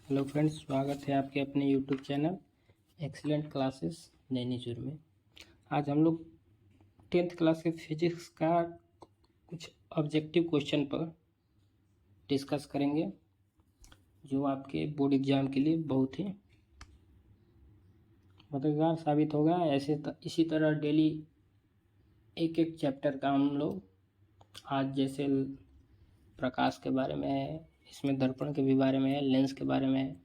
Hello friends, स्वागत है आपके अपने यूट्यूब चैनल एक्सीलेंट क्लासेस नैनीजूर में। आज हम लोग 10th क्लास के फिजिक्स का कुछ ऑब्जेक्टिव क्वेश्चन पर डिस्कस करेंगे, जो आपके बोर्ड एग्जाम के लिए बहुत ही मददगार साबित होगा। इसी तरह डेली एक एक चैप्टर का हम लोग आज जैसे प्रकाश के बारे में है, इसमें दर्पण के भी बारे में है, लेंस के बारे में है,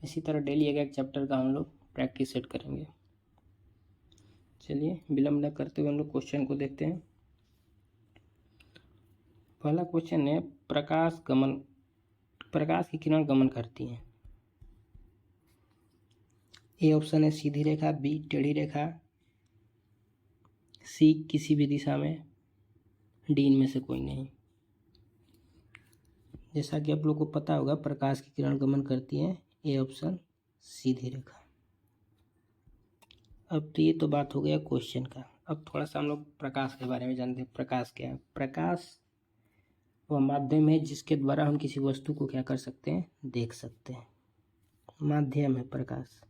इसी तरह डेली एक एक चैप्टर का हम लोग प्रैक्टिस सेट करेंगे। चलिए विलंब न करते हुए हम लोग क्वेश्चन को देखते हैं। पहला क्वेश्चन है, प्रकाश की किरण गमन करती हैं। ए ऑप्शन है सीधी रेखा, बी टेढ़ी रेखा, सी किसी भी दिशा में, डी इनमें से कोई नहीं। जैसा कि आप लोग को पता होगा, प्रकाश की किरण गमन करती हैं, ए ऑप्शन सीधी रेखा। अब तो ये तो बात हो गया क्वेश्चन का। अब थोड़ा सा हम लोग प्रकाश के बारे में जानते हैं। प्रकाश क्या है? प्रकाश वह माध्यम है जिसके द्वारा हम किसी वस्तु को क्या कर सकते हैं, देख सकते हैं। माध्यम है प्रकाश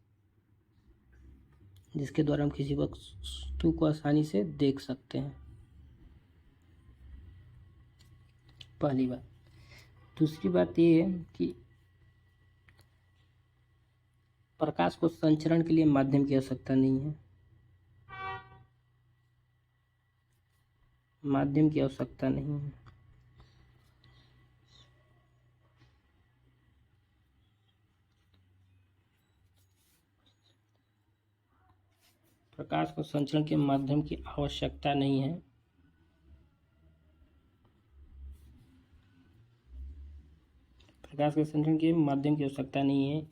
जिसके द्वारा हम किसी वस्तु को आसानी से देख सकते हैं, पहली बात। दूसरी बात ये है कि प्रकाश को संचरण के लिए माध्यम की आवश्यकता नहीं है, माध्यम की आवश्यकता नहीं है। प्रकाश को संचरण के माध्यम की आवश्यकता नहीं है। प्रकाश के संचरण के माध्यम की आवश्यकता नहीं है,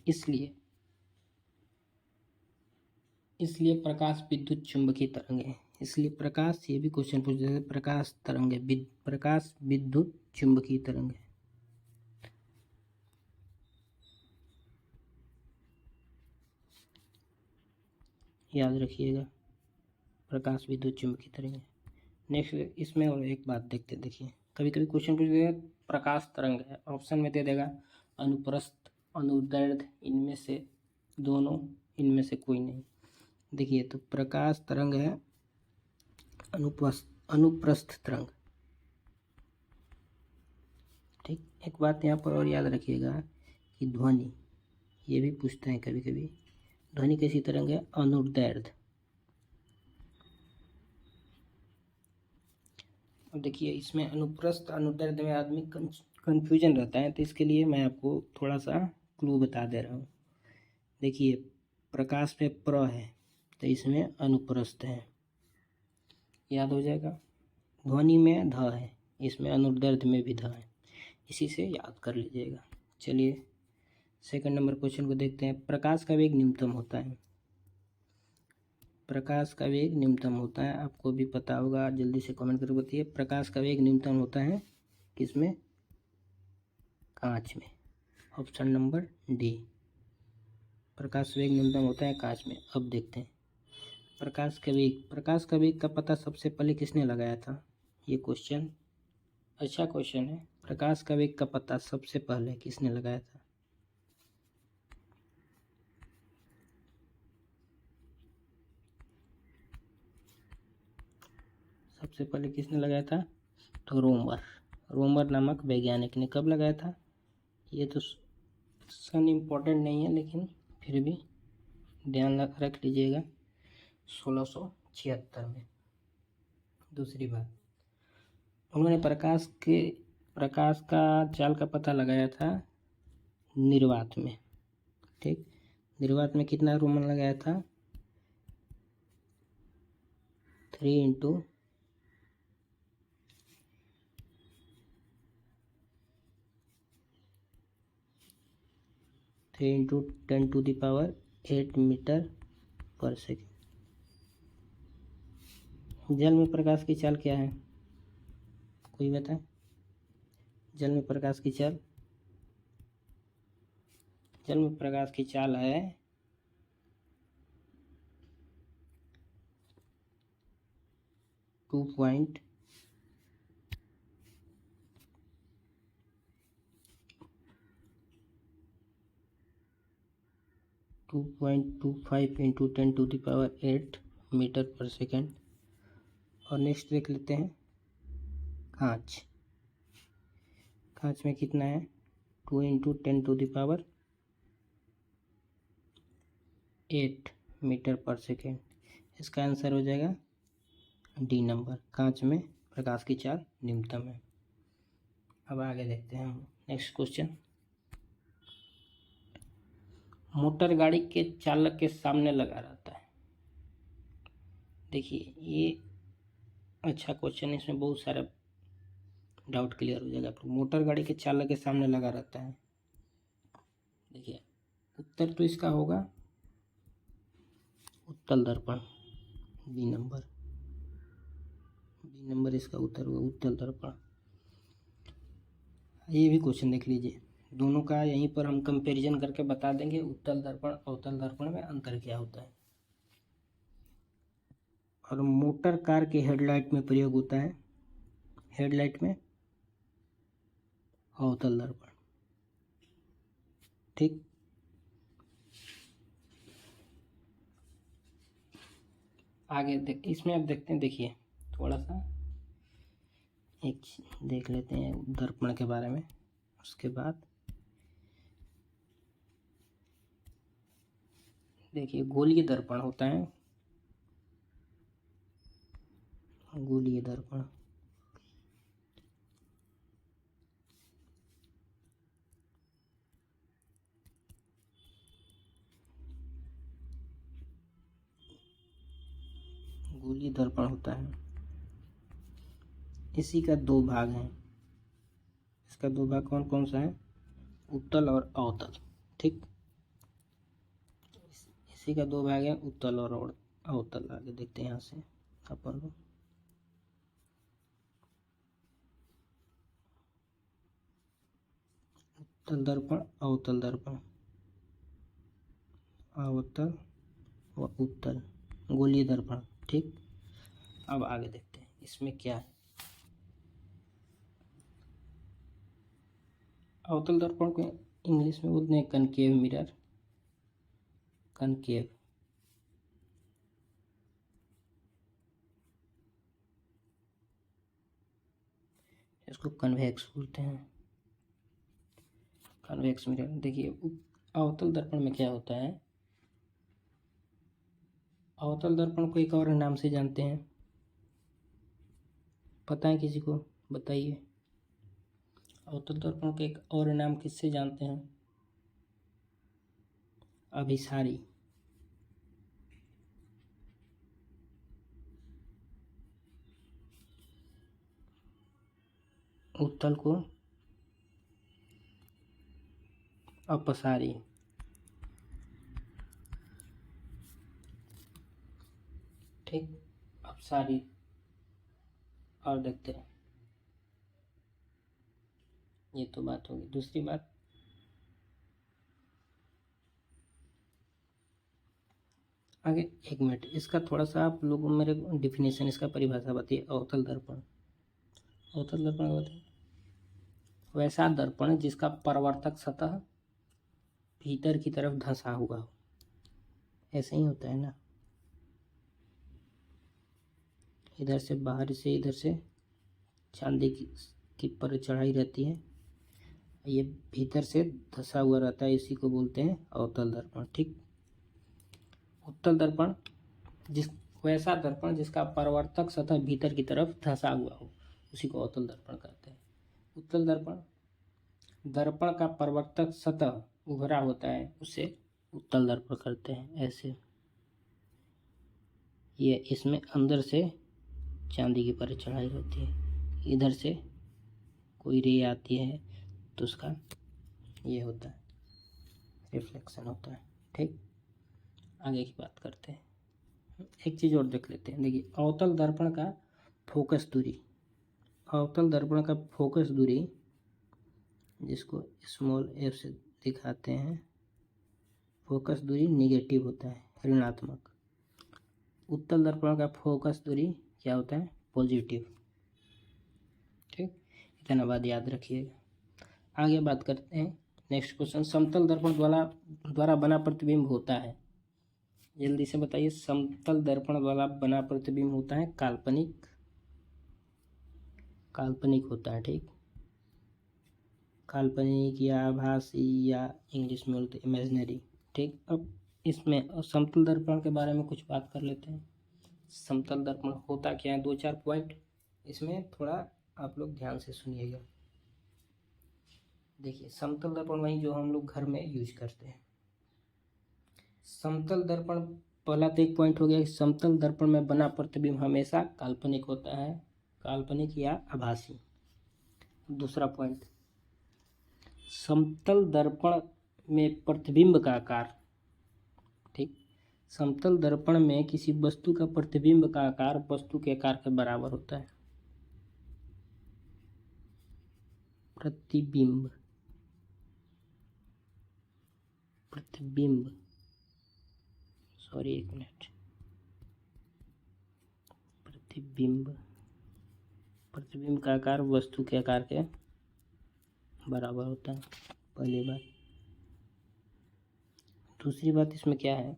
इसलिए प्रकाश विद्युत चुंबकीय तरंग है। इसलिए प्रकाश, ये भी क्वेश्चन पूछ रहे थे, प्रकाश तरंग है, प्रकाश विद्युत चुंबकीय तरंग है। याद रखिएगा, प्रकाश विद्युत चुंबकीय तरंग है। नेक्स्ट इसमें और एक बात देखते, देखिए कभी कभी क्वेश्चन पूछ देगा प्रकाश तरंग है, ऑप्शन में दे देगा अनुप्रस्थ, अनुदैर्ध्य, इनमें से दोनों, इनमें से कोई नहीं। देखिए तो प्रकाश तरंग है अनुप्रस्थ तरंग। ठीक, एक बात यहाँ पर और याद रखिएगा कि ध्वनि, ये भी पूछते हैं कभी कभी, ध्वनि कैसी तरंग है? अनुदैर्ध्य। अब देखिए इसमें अनुप्रस्थ अनुदैर्ध्य में आदमी कंफ्यूजन रहता है, तो इसके लिए मैं आपको थोड़ा सा क्लू बता दे रहा हूँ। देखिए प्रकाश में प्र है तो इसमें अनुप्रस्थ है, याद हो जाएगा। ध्वनि में ध है, इसमें अनुदैर्ध्य में भी ध है, इसी से याद कर लीजिएगा। चलिए सेकंड नंबर क्वेश्चन को देखते हैं। प्रकाश का वेग न्यूनतम होता है। प्रकाश का वेग न्यूनतम होता है, आपको भी पता होगा, जल्दी से कमेंट करके बताइए। प्रकाश का वेग न्यूनतम होता है किसमें? कांच में। ऑप्शन नंबर डी, प्रकाश वेग न्यूनतम होता है कांच में। अब देखते हैं प्रकाश का वेग का पता सबसे पहले किसने लगाया था? ये क्वेश्चन अच्छा क्वेश्चन है। प्रकाश का वेग का पता सबसे पहले किसने लगाया था? सबसे पहले किसने लगाया था? तो रोमर नामक वैज्ञानिक ने। कब लगाया था? ये तो सन इम्पोर्टेंट नहीं है, लेकिन फिर भी ध्यान रख लीजिएगा, 1676 में। दूसरी बात, उन्होंने प्रकाश का चाल का पता लगाया था निर्वात में। ठीक, निर्वात में कितना रोमन लगाया था? 3 × 10⁸ मीटर पर सेकेंड। जल में प्रकाश की चाल क्या है? कोई बताए? जल में प्रकाश की चाल, जल में प्रकाश की चाल है 2.2 × 2.25 इंटू 10⁸ मीटर पर सेकेंड। और नेक्स्ट देख लेते हैं कांच। कांच में कितना है? 2 इंटू 10⁸ 8 मीटर पर सेकेंड। इसका आंसर हो जाएगा डी नंबर। कांच में प्रकाश की चाल न्यूनतम है। अब आगे देखते हैं हम नेक्स्ट क्वेश्चन। मोटर गाड़ी के चालक के सामने लगा रहता है। देखिए ये अच्छा क्वेश्चन है, इसमें बहुत सारा डाउट क्लियर हो जाएगा। मोटर गाड़ी के चालक के सामने लगा रहता है। देखिए उत्तर तो इसका होगा उत्तल दर्पण, बी नंबर। बी नंबर इसका उत्तर होगा उत्तल दर्पण। ये भी क्वेश्चन देख लीजिए, दोनों का यहीं पर हम कंपैरिजन करके बता देंगे उत्तल दर्पण अवतल दर्पण में अंतर क्या होता है। और मोटर कार के हेडलाइट में प्रयोग होता है, हेडलाइट में अवतल दर्पण। ठीक, आगे इसमें अब देखते हैं। देखिए थोड़ा सा एक देख लेते हैं दर्पण के बारे में। उसके बाद देखिए गोलीय दर्पण होता है, गोलीय दर्पण। गोलीय दर्पण होता है, इसी का दो भाग हैं। इसका दो भाग कौन कौन सा है? उत्तल और अवतल। ठीक, इसी का दो भाग है उत्तल और अवतल। आगे देखते हैं यहाँ से अपन लोग। उत्तल दर्पण, अवतल दर्पण, अवतल व उत्तल, गोलीय दर्पण। ठीक, अब आगे देखते हैं इसमें क्या है। अवतल दर्पण को इंग्लिश में बोलते हैं कनकेव मिरर, कनकेव। इसको कन्वेक्स बोलते हैं, कन्वेक्स मिरर। देखिए अवतल दर्पण में क्या होता है, अवतल दर्पण को एक और नाम से जानते हैं, पता है किसी को? बताइए। अवतल दर्पण को एक और नाम किससे जानते हैं? अभिसारी। उत्तल को अपसारी। ठीक, अपसारी। और देखते हैं, ये तो बात होगी। दूसरी बात, आगे एक मिनट, इसका थोड़ा सा आप लोग मेरे डिफिनेशन, इसका परिभाषा बताइए। अवतल दर्पण, अवतल दर्पण बताइए। वैसा दर्पण जिसका परावर्तक सतह भीतर की तरफ धंसा हुआ हो। ऐसे ही होता है ना, इधर से बाहर से, इधर से चांदी की पर चढ़ाई रहती है, ये भीतर से धंसा हुआ रहता है, इसी को बोलते हैं अवतल दर्पण। ठीक, उत्तल दर्पण वैसा दर्पण जिसका परावर्तक सतह भीतर की तरफ धंसा हुआ हो, उसी को अवतल दर्पण कहते हैं। उत्तल दर्पण, दर्पण का परावर्तक सतह उभरा होता है, उसे उत्तल दर्पण करते हैं। ऐसे ये इसमें अंदर से चांदी की परत चढ़ाई रहती है, इधर से कोई रे आती है तो उसका ये होता है, रिफ्लेक्शन होता है। ठीक, आगे की बात करते हैं। एक चीज़ और देख लेते हैं। देखिए अवतल दर्पण का फोकस दूरी, अवतल दर्पण का फोकस दूरी, जिसको स्मॉल एफ से दिखाते हैं, फोकस दूरी निगेटिव होता है, ऋणात्मक। उत्तल दर्पण का फोकस दूरी क्या होता है? पॉजिटिव। ठीक, इतना बात याद रखिएगा। आगे बात करते हैं नेक्स्ट क्वेश्चन, समतल दर्पण द्वारा बना प्रतिबिंब होता है, जल्दी से बताइए। समतल दर्पण द्वारा बना प्रतिबिंब होता है काल्पनिक, काल्पनिक होता है, ठीक। काल्पनिक या आभासी या इंग्लिश में बोलते इमेजिनरी, ठीक। अब इसमें समतल दर्पण के बारे में कुछ बात कर लेते हैं। समतल दर्पण होता क्या है, 2-4 पॉइंट इसमें थोड़ा आप लोग ध्यान से सुनिएगा। देखिए, समतल दर्पण वही जो हम लोग घर में यूज करते हैं। समतल दर्पण, पहला तो एक पॉइंट हो गया कि समतल दर्पण में बना प्रतिबिंब हमेशा काल्पनिक होता है, काल्पनिक या आभासी। दूसरा पॉइंट, समतल दर्पण में प्रतिबिंब का आकार, ठीक। समतल दर्पण में किसी वस्तु का प्रतिबिंब का आकार वस्तु के आकार के बराबर होता है। प्रतिबिंब, प्रतिबिंब, सॉरी एक मिनट, प्रतिबिंब, प्रतिबिंब का आकार वस्तु के आकार के बराबर होता है, पहली बात। दूसरी बात इसमें क्या है,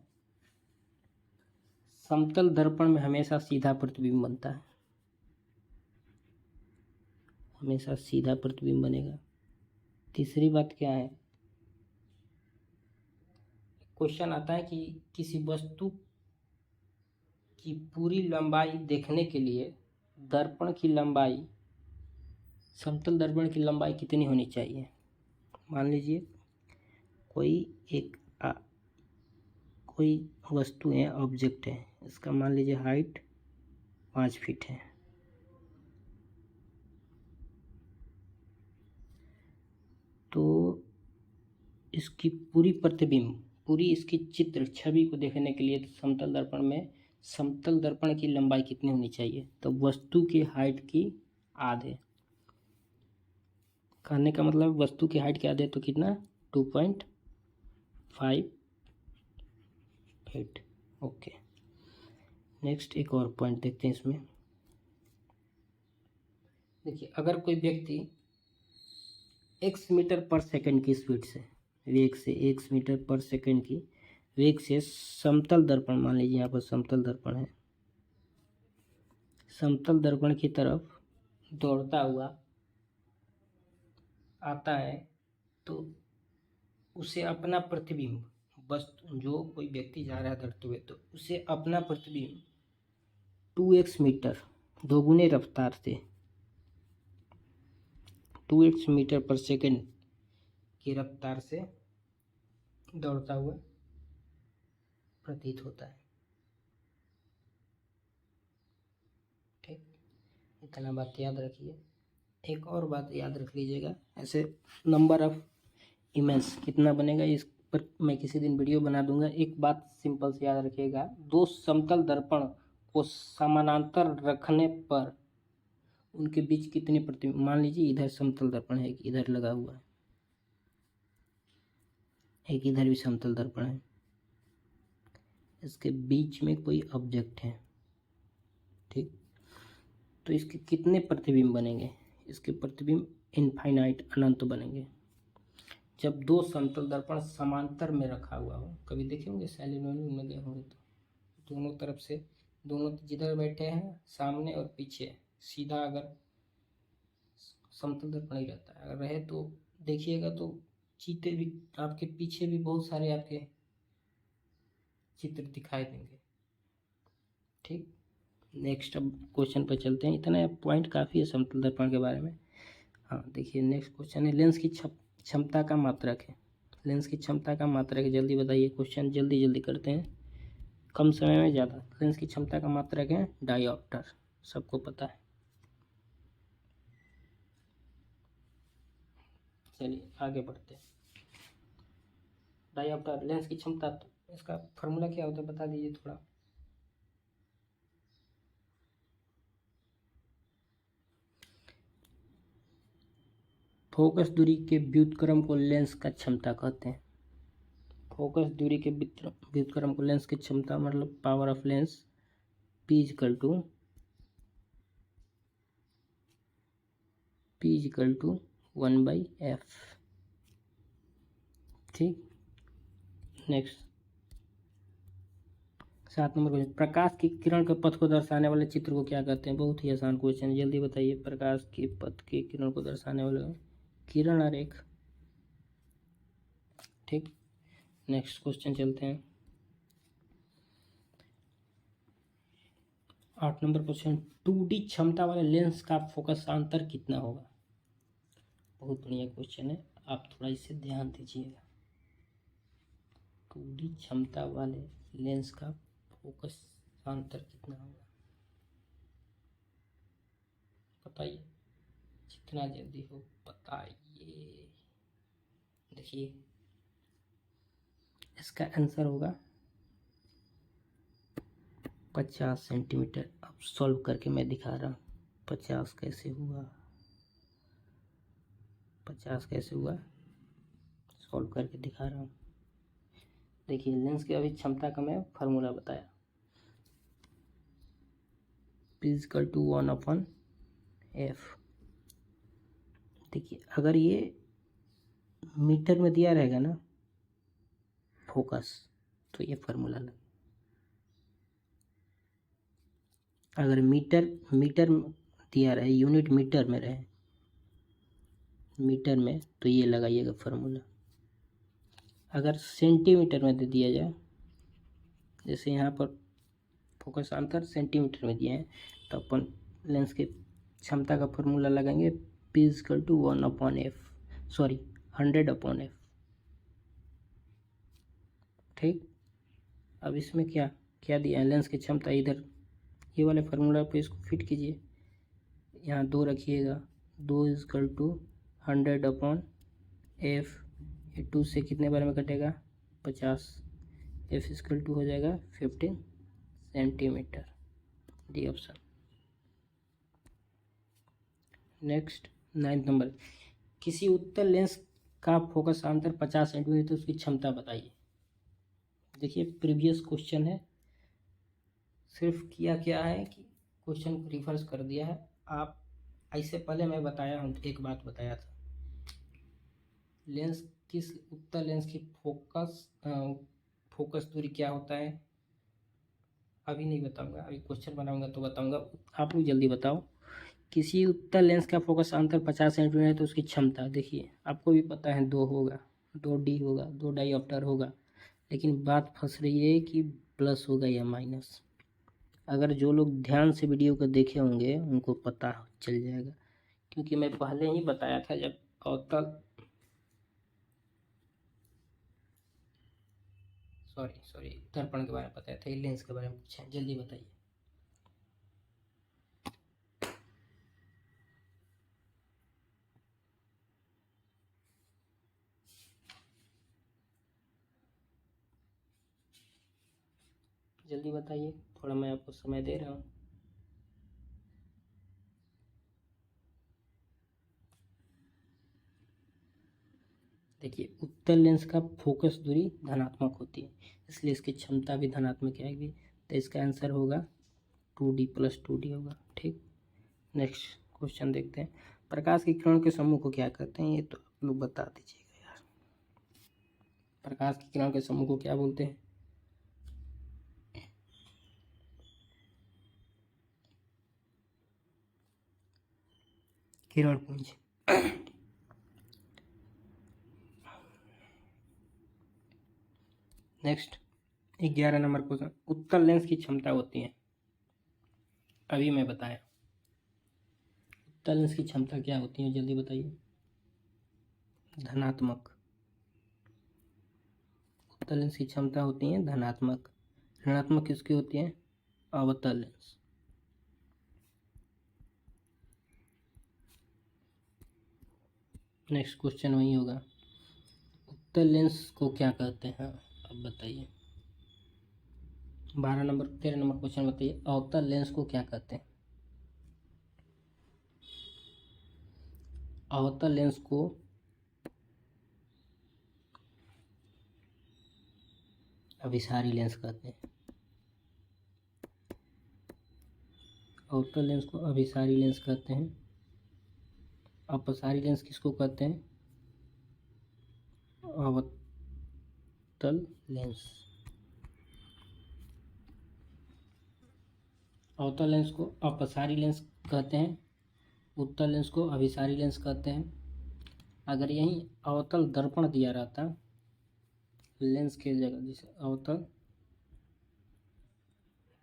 समतल दर्पण में हमेशा सीधा प्रतिबिंब बनता है, हमेशा सीधा प्रतिबिंब बनेगा। तीसरी बात क्या है, क्वेश्चन आता है कि किसी वस्तु की पूरी लंबाई देखने के लिए दर्पण की लंबाई, समतल दर्पण की लंबाई कितनी होनी चाहिए। मान लीजिए कोई वस्तु है, ऑब्जेक्ट है, इसका मान लीजिए हाइट 5 फीट है, तो इसकी पूरी प्रतिबिंब, पूरी इसकी चित्र छवि को देखने के लिए समतल दर्पण में समतल दर्पण की लंबाई कितनी होनी चाहिए, तो वस्तु की हाइट की आधे। कहने का मतलब वस्तु की हाइट के आधे तो कितना, 2.5 फीट। ओके, नेक्स्ट एक और पॉइंट देखते हैं इसमें। देखिए, अगर कोई व्यक्ति x मीटर पर सेकंड की स्पीड से, वेग से, x मीटर पर सेकंड की वेग से समतल दर्पण, मान लीजिए यहाँ पर समतल दर्पण है, समतल दर्पण की तरफ दौड़ता हुआ आता है, तो उसे अपना प्रतिबिंब, वस्तु जो कोई व्यक्ति जा रहा है दौड़ते हुए, तो उसे अपना प्रतिबिंब 2x मीटर, दोगुने रफ्तार से 2x मीटर पर सेकंड की रफ्तार से दौड़ता हुआ प्रतीत होता है, ठीक। इतना बात याद रखिए। एक और बात याद रख लीजिएगा, ऐसे नंबर ऑफ इमेज कितना बनेगा, इस पर मैं किसी दिन वीडियो बना दूंगा। एक बात सिंपल से याद रखिएगा, दो समतल दर्पण को समानांतर रखने पर उनके बीच कितने प्रतिबिंब, मान लीजिए इधर समतल दर्पण है, इधर लगा हुआ है, एक इधर भी समतल दर्पण है, इसके बीच में कोई ऑब्जेक्ट है, ठीक। तो इसके कितने प्रतिबिंब बनेंगे, इसके प्रतिबिंब इनफाइनाइट, अनंत बनेंगे। जब दो समतल दर्पण समांतर में रखा हुआ हो, कभी देखे होंगे सैलून में गए होंगे तो दोनों तरफ से, दोनों जिधर बैठे हैं सामने और पीछे सीधा, अगर समतल दर्पण ही रहता है, अगर रहे तो देखिएगा तो चीते भी आपके पीछे भी बहुत सारे आपके चित्र दिखाई देंगे, ठीक। नेक्स्ट अब क्वेश्चन पर चलते हैं, इतना पॉइंट काफ़ी है समतल दर्पण के बारे में। हाँ, देखिए नेक्स्ट क्वेश्चन है, लेंस की क्षमता का मात्रक है, लेंस की क्षमता का मात्रक है, जल्दी बताइए। क्वेश्चन जल्दी जल्दी करते हैं, कम समय में ज़्यादा। लेंस की क्षमता का मात्रक है डायोप्टर, सबको पता है। चलिए आगे बढ़ते हैं। डायोप्टर लेंस की क्षमता, तो इसका फॉर्मूला क्या होता है बता दीजिए थोड़ा। फोकस दूरी के व्युत्क्रम को लेंस का क्षमता कहते हैं। फोकस दूरी के व्युत्क्रम को लेंस की क्षमता, मतलब power of lens, P equal to 1/f। ठीक। नेक्स्ट 7 नंबर क्वेश्चन, प्रकाश की किरण के पथ को दर्शाने वाले चित्र को क्या कहते हैं? बहुत ही आसान क्वेश्चन, जल्दी बताइए। प्रकाश के पथ के किरण को दर्शाने वाले किरण आरेख। ठीक। नेक्स्ट क्वेश्चन चलते हैं 8 नंबर क्वेश्चन, 2D क्षमता वाले लेंस का फोकस अंतर कितना होगा? बहुत बढ़िया क्वेश्चन है, आप थोड़ा इसे ध्यान दीजिएगा। 2D क्षमता वाले लेंस का फोकस अंतर कितना होगा? बताइए, जितना जल्दी हो बताइए। देखिए इसका आंसर होगा 50 सेंटीमीटर। अब सॉल्व करके मैं दिखा रहा हूँ 50 कैसे हुआ, 50 कैसे हुआ, सॉल्व करके दिखा रहा हूँ। देखिए लेंस की अभी क्षमता का मैं फार्मूला बताया, P= 1/f। देखिए अगर ये मीटर में दिया रहेगा ना फोकस, तो ये फार्मूला लगे। अगर मीटर दिया रहे, यूनिट मीटर में रहे, मीटर में, तो ये लगाइएगा फार्मूला। अगर सेंटीमीटर में दे दिया जाए, जैसे यहाँ पर फोकस अंतर सेंटीमीटर में दिए हैं, तो अपन लेंस की क्षमता का फार्मूला लगाएंगे P= 1/f, सॉरी 100/f। ठीक। अब इसमें क्या क्या दिया है, लेंस की क्षमता, इधर ये वाले फार्मूला पे इसको फिट कीजिए, यहाँ 2 रखिएगा, 2 = 100/f। ये 2 से कितने बार में कटेगा? 50। f हो जाएगा 15 centimetre, D option. Next 9 number, किसी उत्तल लेंस का फोकस अंतर 50 सेंटीमीटर, तो उसकी क्षमता बताइए। देखिए प्रीवियस क्वेश्चन है, सिर्फ किया क्या है कि क्वेश्चन को रिवर्स कर दिया है। आप ऐसे पहले मैं बताया हूँ, एक बात बताया था, लेंस किस उत्तल लेंस की फोकस दूरी क्या होता है, अभी नहीं बताऊंगा, अभी क्वेश्चन बनाऊंगा तो बताऊंगा। आप लोग जल्दी बताओ, किसी उत्तल लेंस का फोकस अंतर 50 सेंटीमीटर है, तो उसकी क्षमता देखिए, आपको भी पता है 2 होगा, 2D होगा, 2 डाईऑप्टर होगा, लेकिन बात फंस रही है कि प्लस होगा या माइनस। अगर जो लोग ध्यान से वीडियो को देखे होंगे उनको पता चल जाएगा, क्योंकि मैं पहले ही बताया था जब अवतल सॉरी दर्पण के बारे में बताया था, ये लेंस के बारे में पूछा है। जल्दी बताइए। जल्दी बताइए, थोड़ा मैं आपको समय दे रहा हूँ। देखिए उत्तल लेंस का फोकस दूरी धनात्मक होती है, इसलिए इसकी क्षमता भी धनात्मक आएगी, तो इसका आंसर होगा 2D + 2D होगा। ठीक। नेक्स्ट क्वेश्चन देखते हैं, प्रकाश की किरण के समूह को क्या कहते हैं? ये तो आप लोग बता दीजिएगा यार, प्रकाश की किरण के समूह को क्या बोलते हैं? किरण पुंज। नेक्स्ट 11 नंबर क्वेश्चन, उत्तल लेंस की क्षमता होती है, अभी मैं बताया, उत्तल लेंस की क्षमता क्या होती है, जल्दी बताइए। धनात्मक। उत्तल लेंस की क्षमता होती है धनात्मक। ऋणात्मक किसकी होती है? अवतल लेंस। नेक्स्ट क्वेश्चन वही होगा, उत्तल लेंस को क्या कहते हैं, अब बताइए। 13 नंबर क्वेश्चन बताइए, अवतल लेंस को क्या कहते हैं? अवतल लेंस को अभिसारी लेंस कहते हैं। अवतल लेंस को अभिसारी लेंस कहते हैं। अपसारी लेंस किसको कहते हैं? उत्तल लेंस। अवतल लेंस को अपसारी लेंस कहते हैं, उत्तल लेंस को अभिसारी लेंस कहते हैं। अगर यहीं अवतल दर्पण दिया रहता लेंस के जगह, जैसे अवतल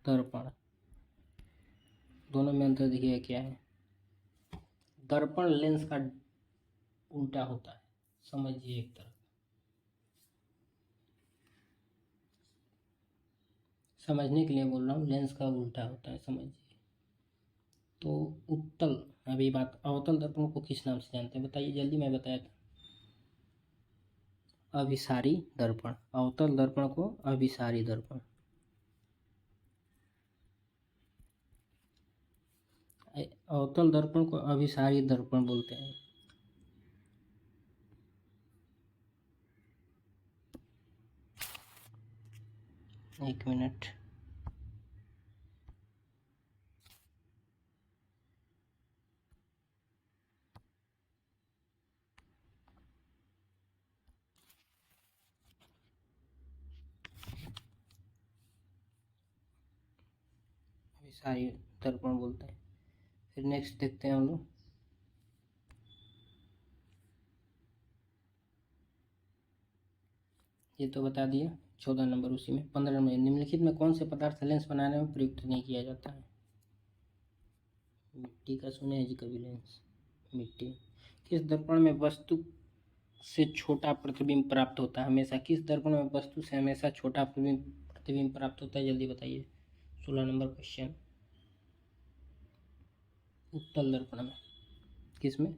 दर्पण, दोनों में अंतर देखिए क्या है। दर्पण लेंस का उल्टा होता है, समझिए एक तरफ, समझने के लिए बोल रहा हूँ, लेंस का उल्टा होता है, समझिए। तो उत्तल, अभी बात, अवतल दर्पण को किस नाम से जानते हैं बताइए जल्दी, मैं बताया था अभिसारी दर्पण, अवतल दर्पण को अभिसारी दर्पण। अवतल दर्पण को अभिसारी दर्पण बोलते हैं। एक मिनट, अभिसारी दर्पण बोलते हैं। फिर नेक्स्ट देखते हैं हम लोग, ये तो बता दिया 14 नंबर। उसी में 15 में, निम्नलिखित में कौन से पदार्थ लेंस बनाने में प्रयुक्त नहीं किया जाता है। मिट्टी का सुने हैं जी कभी लेंस, मिट्टी। किस दर्पण में वस्तु से छोटा प्रतिबिंब प्राप्त होता है हमेशा, किस दर्पण में वस्तु से हमेशा छोटा प्रतिबिंब प्राप्त होता है, जल्दी बताइए। 16 नंबर क्वेश्चन। उत्तल दर्पण में। किस में?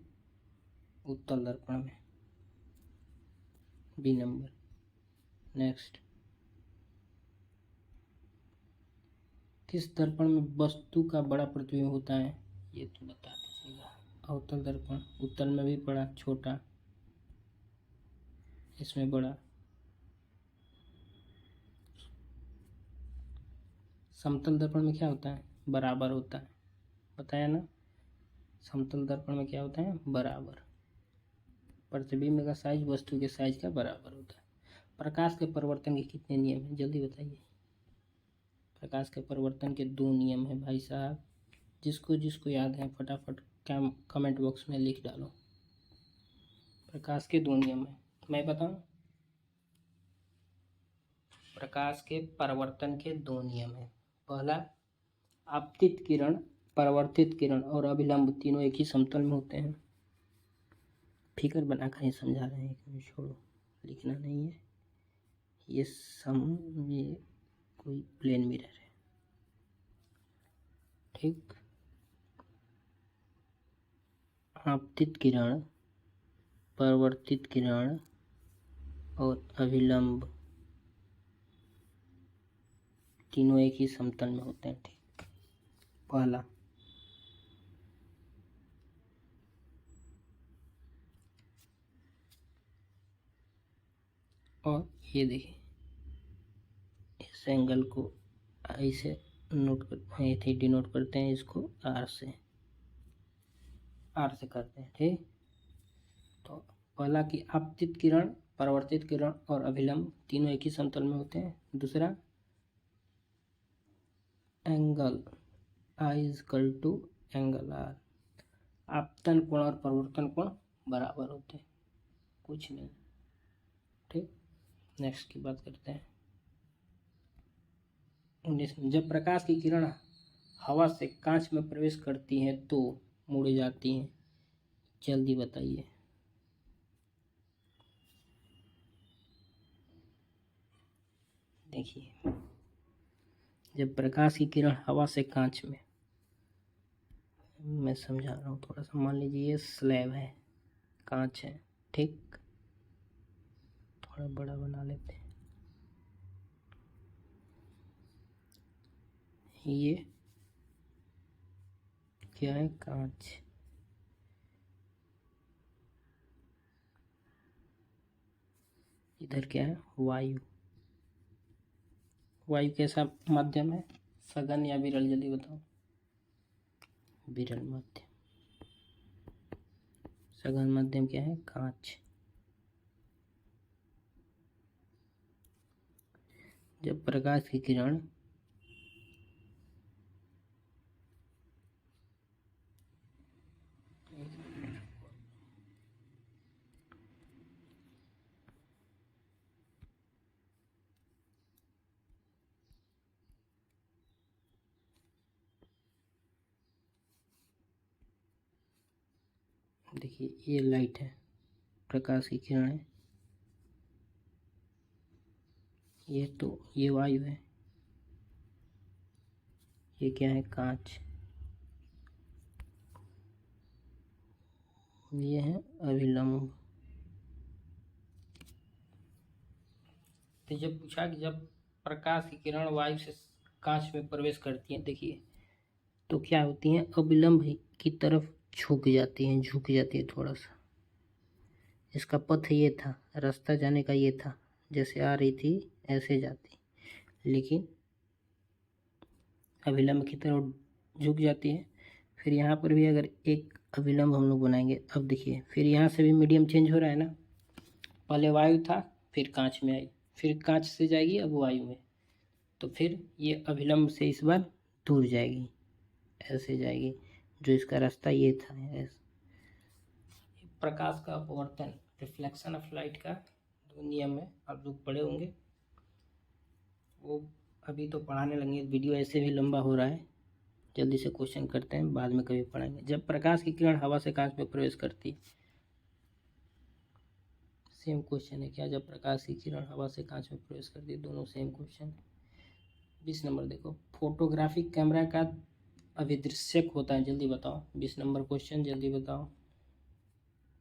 उत्तल दर्पण में, बी नंबर। नेक्स्ट, किस दर्पण में वस्तु का बड़ा प्रतिबिंब होता है, ये तो बता दीजिएगा। अवतल दर्पण, उत्तल में भी बड़ा, छोटा, इसमें बड़ा। समतल दर्पण में क्या होता है, बराबर होता है, बताया ना। समतल दर्पण में क्या होता है, बराबर, प्रतिबिंब का साइज वस्तु के साइज का बराबर होता है। प्रकाश के परिवर्तन के कितने नियम हैं, जल्दी बताइए। प्रकाश के परिवर्तन के 2 नियम हैं भाई साहब, जिसको जिसको याद है फटाफट कमेंट बॉक्स में लिख डालो। प्रकाश के 2 नियम हैं, मैं बताऊं। प्रकाश के परिवर्तन के 2 नियम हैं। पहला, आपतित किरण, परावर्तित किरण और अभिलंब तीनों एक ही समतल में होते हैं। फिगर बनाकर ही समझा रहे हैं, छोड़ो, लिखना नहीं है। ये कोई प्लेन मिरर है, ठीक। आपतित किरण, परावर्तित किरण और अभिलंब तीनों एक ही समतल में होते हैं, ठीक। पहला, और ये देखिए, इस एंगल को ऐसे नोट करते हैं, ऐसे डिनोट करते हैं, इसको आर से करते हैं, ठीक। तो पहला कि आपतित किरण, परावर्तित किरण और अभिलंब तीनों एक ही समतल में होते हैं। दूसरा, angle I equal to angle R, आपतन कोण और परिवर्तन कोण बराबर होते हैं, कुछ नहीं, ठीक। नेक्स्ट की बात करते हैं। 19, जब प्रकाश की किरण हवा से कांच में प्रवेश करती हैं तो मुड़ जाती हैं, जल्दी बताइए। देखिए, जब प्रकाश की किरण हवा से कांच में, मैं समझा रहा हूँ थोड़ा सा, मान लीजिए ये स्लैब है, कांच है, ठीक। थोड़ा बड़ा बना लेते हैं, ये क्या है, कांच। इधर क्या है, वायु। वायु कैसा माध्यम है, सघन या विरल, जल्दी बताओ। विरल माध्यम। सघन माध्यम क्या है, कांच। जब प्रकाश की किरण देखिए ये लाइट है, प्रकाश की किरण है, ये वायु है, ये क्या है, कांच, ये है अभिलंब। तो जब पूछा कि जब प्रकाश की किरण वायु से कांच में प्रवेश करती है, देखिए तो क्या होती हैं, अभिलंब की तरफ झुक जाती है थोड़ा सा। इसका पथ ये था, रास्ता जाने का ये था, जैसे आ रही थी ऐसे जाती, लेकिन अभिलंब की तरफ झुक जाती है। फिर यहाँ पर भी अगर एक अभिलंब हम लोग बनाएंगे, अब देखिए फिर यहाँ से भी मीडियम चेंज हो रहा है ना, पहले वायु था, फिर कांच में आई, फिर कांच से जाएगी अब वायु में, तो फिर ये अभिलंब से इस बार दूर जाएगी, ऐसे जाएगी, जो इसका रास्ता ये था। ऐसे प्रकाश का अपवर्तन, रिफ्लेक्शन ऑफ लाइट का दो नियम है, आप लोग पढ़े होंगे, वो अभी तो पढ़ाने लगे, वीडियो ऐसे भी लंबा हो रहा है, जल्दी से क्वेश्चन करते हैं, बाद में कभी पढ़ाएंगे। जब प्रकाश की किरण हवा से कांच में प्रवेश करती, सेम क्वेश्चन है क्या, जब प्रकाश की किरण हवा से कांच में प्रवेश करती, दोनों सेम क्वेश्चन। 20 नंबर देखो, फोटोग्राफिक कैमरा का अभिदृश्यक होता है, जल्दी बताओ। 20 नंबर क्वेश्चन, जल्दी बताओ।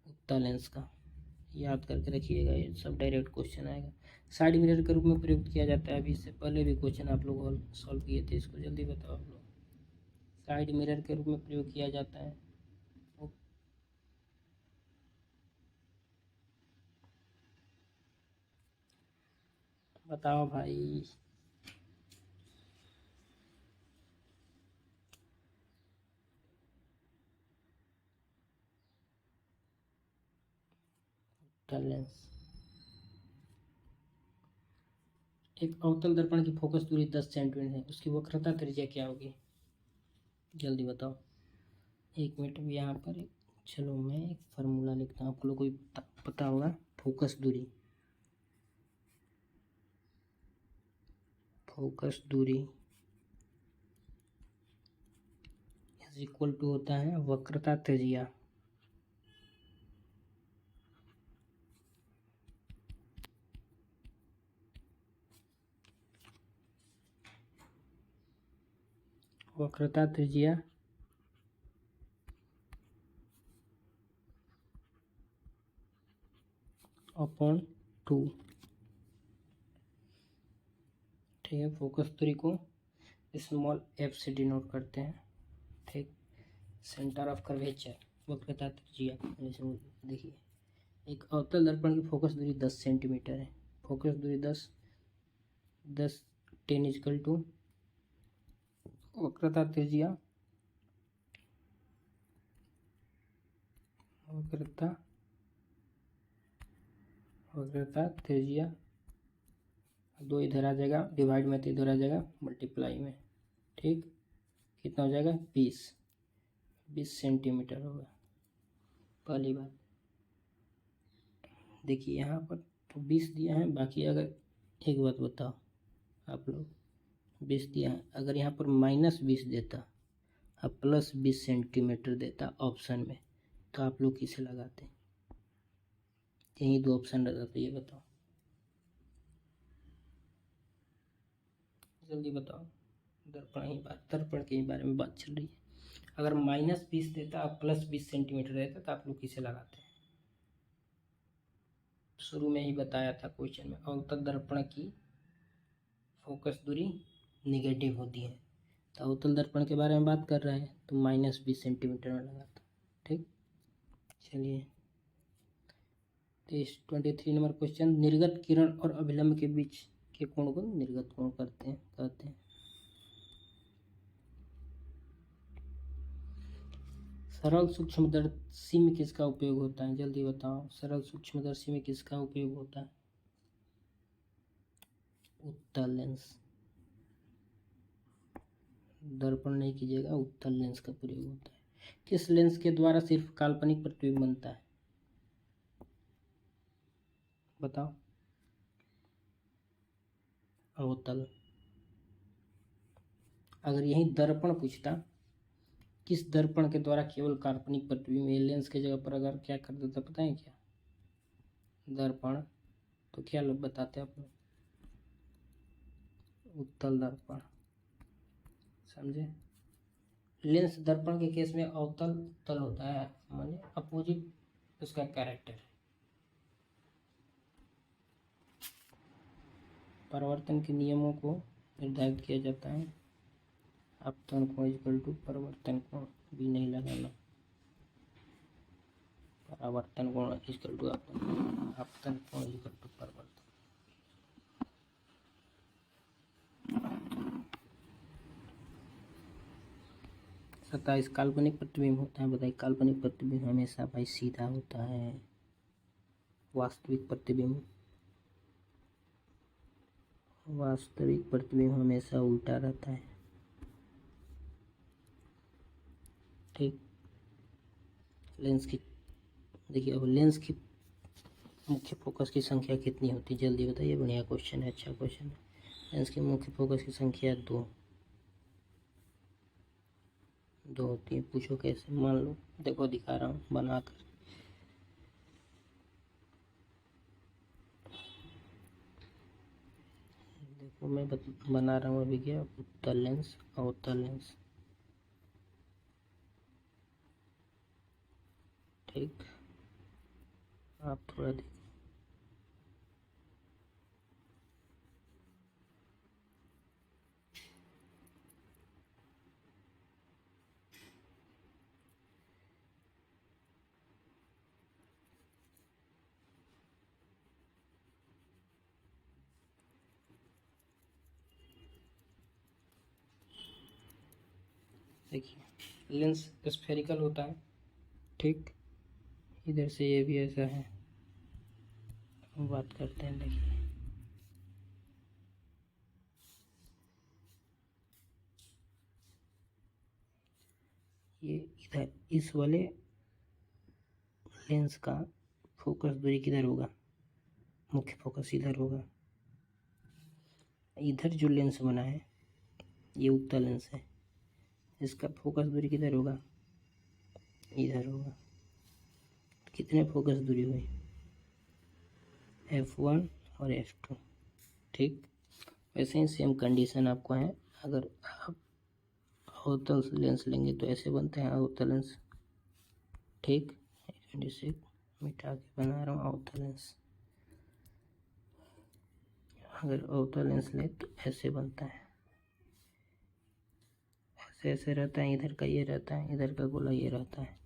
उत्तल लेंस का, याद करके रखिएगा, ये सब डायरेक्ट क्वेश्चन आएगा। साइड मिरर के रूप में प्रयुक्त किया जाता है, अभी इससे पहले भी क्वेश्चन आप लोग सॉल्व किए थे, इसको जल्दी बताओ आप लोग। साइड मिरर के रूप में प्रयोग किया जाता है, बताओ भाई। लेंस, एक अवतल दर्पण की फोकस दूरी 10 सेंटीमीटर है, उसकी वक्रता त्रिज्या क्या होगी, जल्दी बताओ। 1 मिनट भी यहाँ पर, चलो मैं एक फार्मूला लिखता हूँ, आप लोग को पता होगा। फोकस दूरी इज इक्वल टू होता है वक्रता त्रिज्या। वक्रता त्रिज्या अपॉन 2, ठीक है। फोकस दूरी को स्मॉल f से डिनोट करते हैं, ठीक। सेंटर ऑफ कर्वेचर, वक्रता त्रिज्या, जैसे देखिए एक अवतल दर्पण की फोकस दूरी 10 सेंटीमीटर है, फोकस दूरी 10 10 इजकल टू वक्रता त्रिज्या दो इधर आ जाएगा, डिवाइड में तो इधर आ जाएगा मल्टीप्लाई में, ठीक। कितना हो जाएगा, 20 सेंटीमीटर होगा। पहली बात देखिए यहाँ पर तो 20 दिया है, बाकी अगर एक बात बताओ आप लोग, 20 दिया है, अगर यहाँ पर -20 देता अब +20 सेंटीमीटर देता ऑप्शन में, तो आप लोग किसे लगाते, यही दो ऑप्शन रहता, तो ये बताओ, जल्दी बताओ। दर्पण के बारे में बात चल रही है। अगर -20 देता अब +20 सेंटीमीटर रहता, तो आप लोग किसे लगाते हैं, शुरू में ही बताया था क्वेश्चन में, अवतल दर्पण की फोकस दूरी निगेटिव होती है, तो अवतल दर्पण के बारे में बात कर रहे हैं, तो -20 सेंटीमीटर में लगाता, ठीक। चलिए 23 नंबर क्वेश्चन, निर्गत किरण और अभिलंब के बीच के कोण को निर्गत कोण कहते हैं। सरल सूक्ष्मदर्शी में किसका उपयोग होता है, जल्दी बताओ। सरल सूक्ष्मदर्शी में किसका उपयोग होता है, उत्तल लेंस, दर्पण नहीं कीजिएगा, उत्तल लेंस का प्रयोग होता है। किस लेंस के द्वारा सिर्फ काल्पनिक प्रतिबिंब बनता है, बताओ। अवतल। अगर यही दर्पण पूछता, किस दर्पण के द्वारा केवल काल्पनिक प्रतिबिंब, लेंस के जगह पर अगर क्या कर देता पता है क्या, दर्पण, तो क्या लोग बताते आप लोग, उत्तल दर्पण, समझे। लेंस दर्पण के केस में अवतल उत्तल होता है, माने अपोजिट उसका कैरेक्टर है। परावर्तन के नियमों को निर्धारित किया जाता है। आपतन कोण इक्वल टू परावर्तन कोण, भी नहीं लगाना, परावर्तन कोण इक्वल टू आपतन कोण इक्वल टू परावर्तन। सत्ताईस, काल्पनिक प्रतिबिंब होता है, बताइए। काल्पनिक प्रतिबिंब हमेशा भाई सीधा होता है, वास्तविक प्रतिबिंब हमेशा उल्टा रहता है, ठीक। लेंस की देखिए, अब लेंस की मुख्य फोकस की संख्या कितनी होती है, जल्दी बताइए, बढ़िया क्वेश्चन है, अच्छा क्वेश्चन है। लेंस की मुख्य फोकस की संख्या दो होती है। पूछो कैसे, मान लो, देखो दिखा रहा हूँ बनाकर। देखो मैं बना रहा हूँ अभी, क्या, उत्तल लेंस, अवतल लेंस, ठीक। आप थोड़ा देखो, देखिए लेंस स्फेरिकल होता है, ठीक। इधर से ये भी ऐसा है, हम बात करते हैं, देखिए ये इधर इस वाले लेंस का फोकस दूरी किधर होगा, मुख्य फोकस इधर होगा। इधर जो लेंस बना है ये उत्तल लेंस है, इसका फोकस दूरी किधर होगा, इधर होगा। कितने फोकस दूरी हुई, F1 और F2, ठीक। वैसे ही सेम कंडीशन आपको है, अगर आप अवतल लेंस लेंगे तो ऐसे बनते हैं अवतल लेंस, ठीक। इसे मिटा के बना रहा हूँ अवतल लेंस। अगर अवतल लेंस ले तो ऐसे बनता है, ऐसे ऐसे रहता है, इधर का ये रहता है, इधर का गोला ये रहता है।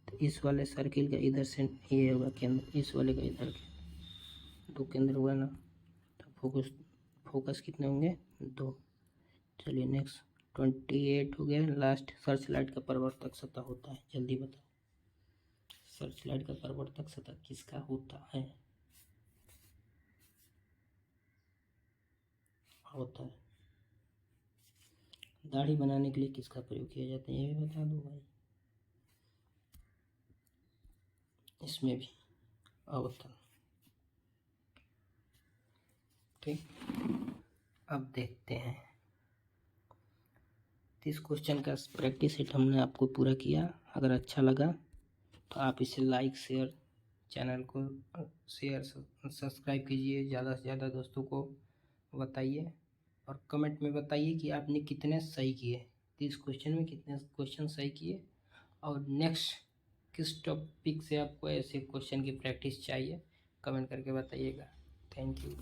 तो इस वाले सर्किल का इधर से ये होगा केंद्र, इस वाले का इधर के दो केंद्र हुआ ना, तो फोकस कितने होंगे, दो। चलिए नेक्स्ट 28 हो गया, लास्ट। सर्च लाइट का परावर्तक सतह होता है, जल्दी बताओ। सर्च लाइट का परावर्तक सतह किसका होता है, होता है। दाढ़ी बनाने के लिए किसका प्रयोग किया जाता है, ये भी बता दो भाई। इसमें भी अवतल, ठीक। अब देखते हैं 30 क्वेश्चन का प्रैक्टिस सेट हमने आपको पूरा किया। अगर अच्छा लगा तो आप इसे लाइक शेयर, चैनल को शेयर सब्सक्राइब कीजिए, ज़्यादा से ज़्यादा दोस्तों को बताइए, और कमेंट में बताइए कि आपने कितने सही किए, 30 क्वेश्चन में कितने क्वेश्चन सही किए, और नेक्स्ट किस टॉपिक से आपको ऐसे क्वेश्चन की प्रैक्टिस चाहिए, कमेंट करके बताइएगा। Thank you.